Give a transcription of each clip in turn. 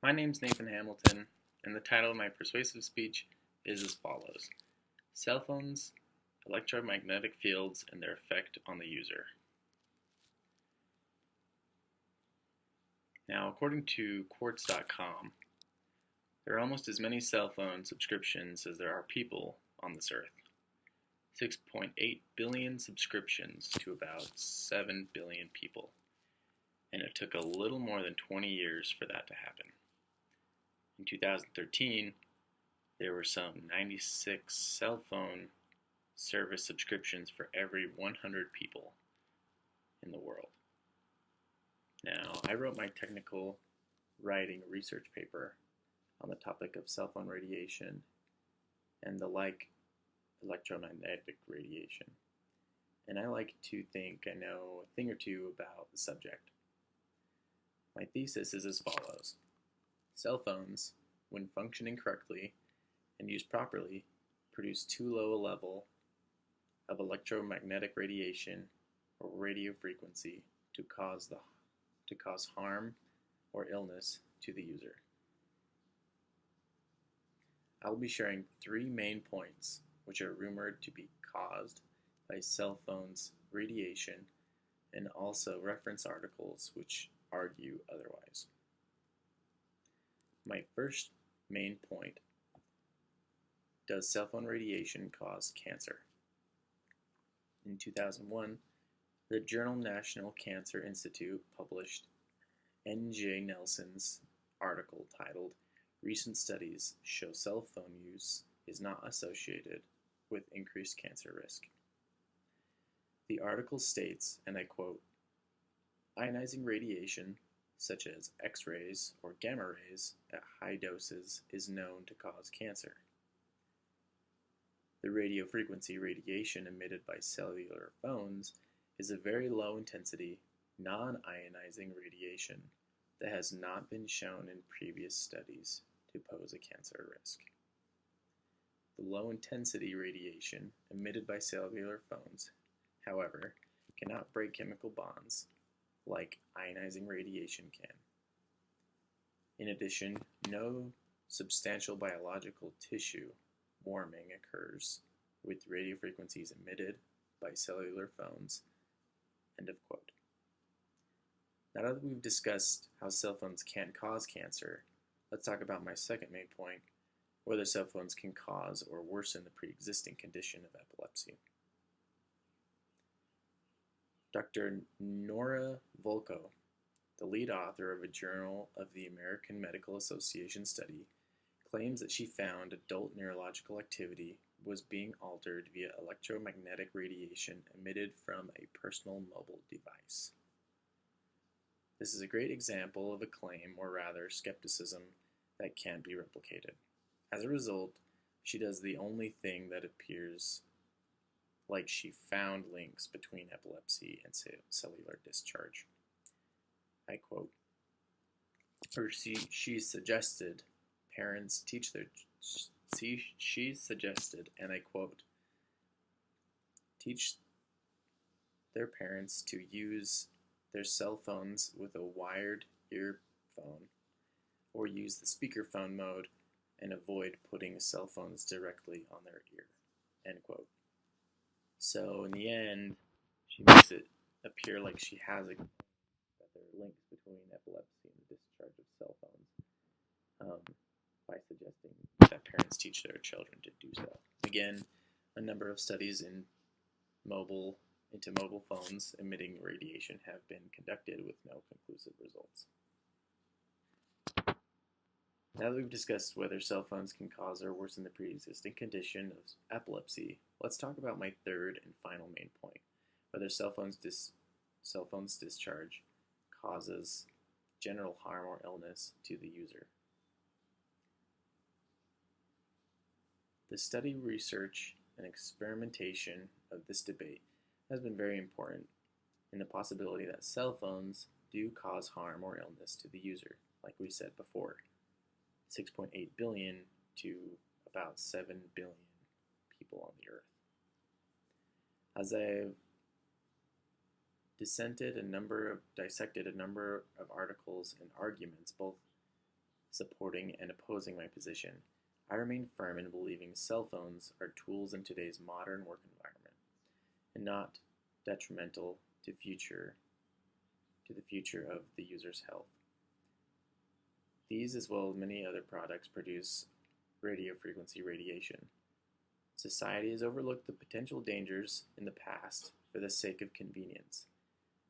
My name's Nathan Hamilton, and the title of my persuasive speech is as follows: Cell phones, electromagnetic fields, and their effect on the user. Now, according to Quartz.com, there are almost as many cell phone subscriptions as there are people on this earth. 6.8 billion subscriptions to about 7 billion people, and it took a little more than 20 years for that to happen. In 2013, there were some 96 cell phone service subscriptions for every 100 people in the world. Now, I wrote my technical writing research paper on the topic of cell phone radiation and the electromagnetic radiation, and I like to think I know a thing or two about the subject. My thesis is as follows: cell phones, when functioning correctly and used properly, produce too low a level of electromagnetic radiation or radio frequency to cause harm or illness to the user. I will be sharing 3 main points which are rumored to be caused by cell phones radiation, and also reference articles which argue otherwise. My first main point: does cell phone radiation cause cancer? In 2001, the journal National Cancer Institute published N.J. Nelson's article titled "Recent Studies Show Cell Phone Use is Not Associated with Increased Cancer Risk." The article states, and I quote, "Ionizing radiation, such as X-rays or gamma rays at high doses, is known to cause cancer. The radiofrequency radiation emitted by cellular phones is a very low-intensity, non-ionizing radiation that has not been shown in previous studies to pose a cancer risk. The low-intensity radiation emitted by cellular phones, however, cannot break chemical bonds like ionizing radiation can. In addition, no substantial biological tissue warming occurs with radiofrequencies emitted by cellular phones." End of quote. Now that we've discussed how cell phones can cause cancer, let's talk about my second main point: whether cell phones can cause or worsen the pre-existing condition of epilepsy. Dr. Nora Volkow, the lead author of a Journal of the American Medical Association study, claims that she found adult neurological activity was being altered via electromagnetic radiation emitted from a personal mobile device. This is a great example of a claim, or rather skepticism, that can't be replicated. As a result, she does the only thing that appears like she found links between epilepsy and cellular discharge. I quote, she suggested parents teach their, she suggested, and I quote, teach their parents to use their cell phones with a wired earphone or use the speakerphone mode and avoid putting cell phones directly on their ear. End quote. So in the end, she makes it appear like she has that there are links between epilepsy and the discharge of cell phones by suggesting that parents teach their children to do so. Again, a number of studies into mobile phones emitting radiation have been conducted with no conclusive results. Now that we've discussed whether cell phones can cause or worsen the pre-existing condition of epilepsy, let's talk about my third and final main point: whether cell phones discharge causes general harm or illness to the user. The study, research, and experimentation of this debate has been very important in the possibility that cell phones do cause harm or illness to the user, like we said before. 6.8 billion to about 7 billion people on the earth. As I've dissected a number of articles and arguments, both supporting and opposing my position, I remain firm in believing cell phones are tools in today's modern work environment and not detrimental to the future of the user's health. These, as well as many other products, produce radio frequency radiation. Society has overlooked the potential dangers in the past for the sake of convenience.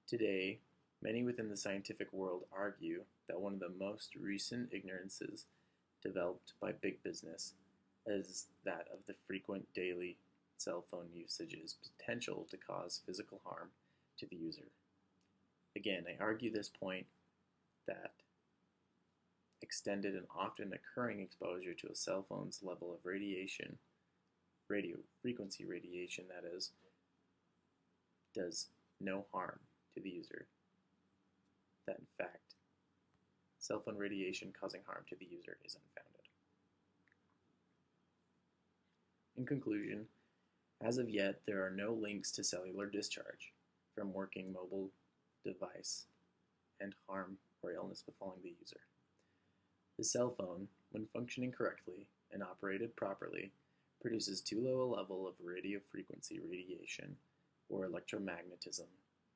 Today, many within the scientific world argue that one of the most recent ignorances developed by big business is that of the frequent daily cell phone usage's potential to cause physical harm to the user. Again, I argue this point that extended and often occurring exposure to a cell phone's level of radiation, radio frequency radiation that is, does no harm to the user. That in fact, cell phone radiation causing harm to the user is unfounded. In conclusion, as of yet, there are no links to cellular discharge from working mobile device and harm or illness befalling the user. The cell phone, when functioning correctly and operated properly, produces too low a level of radio frequency radiation or electromagnetism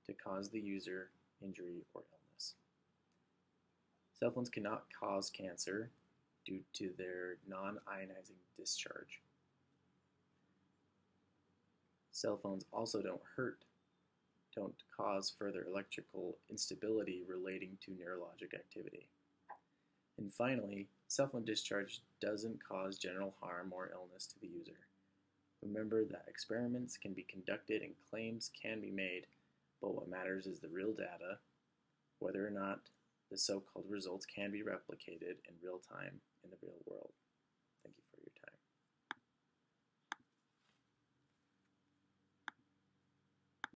to cause the user injury or illness. Cell phones cannot cause cancer due to their non-ionizing discharge. Cell phones also don't cause further electrical instability relating to neurologic activity. And finally, cell phone discharge doesn't cause general harm or illness to the user. Remember that experiments can be conducted and claims can be made, but what matters is the real data, whether or not the so-called results can be replicated in real time in the real world. Thank you for your time.